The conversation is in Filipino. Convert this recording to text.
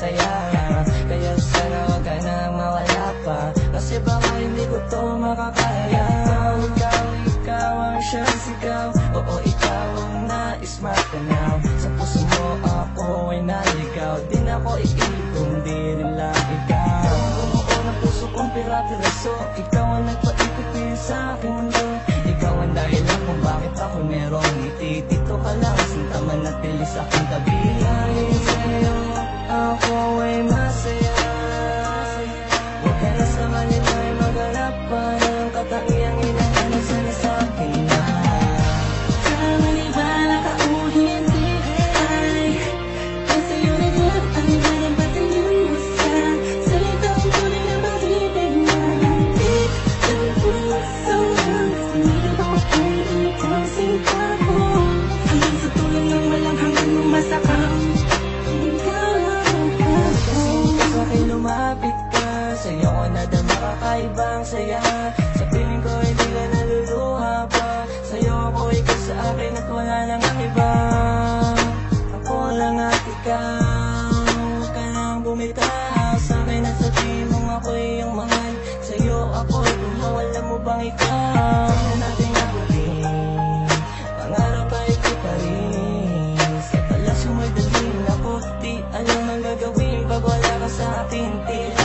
saya. Kaya sana wag ka nang mawala pa, kasi baka hindi ko to makakaya. Ikaw ang siyang sigaw, oo ikaw ang nais matanaw. Sa puso mo ako ay naligaw, di na ako iibig, di rin lang ikaw. Bumuo ng puso kong pira-piraso, ikaw ang nagpaikot sa aking mundo. Ikaw ang dahilan kung bakit ako merong ngiti. Dito ka lang, sinta manatili sa aking tabi. Dahil sa'yo ako ay masaya. Huwag ka na sa kanila ay maghanap pa ng katangiang hinahanap sana sa akin na. Maniwala ka o hindi ay sa'yo na lang ang nanabatingin mo sa salitang tunay na pag-ibig na hantid ng puso. Sinigil ako ay ikaw sinta ko, hanggang sa tulong ng walang hanggang masakang ikaw ang ako. Sa akin lumapit ka, sa'yo ko nadama kakaibang saya. Sa piling ko hindi ka naluluha pa, sa'yo ako ikaw sa akin at wala nang iba. Ako lang at ikaw, huwag ka nang bumitaw sa akin at sabihin mong ako'y iyong mahal. Sa'yo ako'y wala mo bang ikaw? Hindi na natin nabutin, pangarap ay ikaw pa rin. Sa palasyo mo'y dalhin ako, di alam ang gagawin pag wala ka sa akin. Tila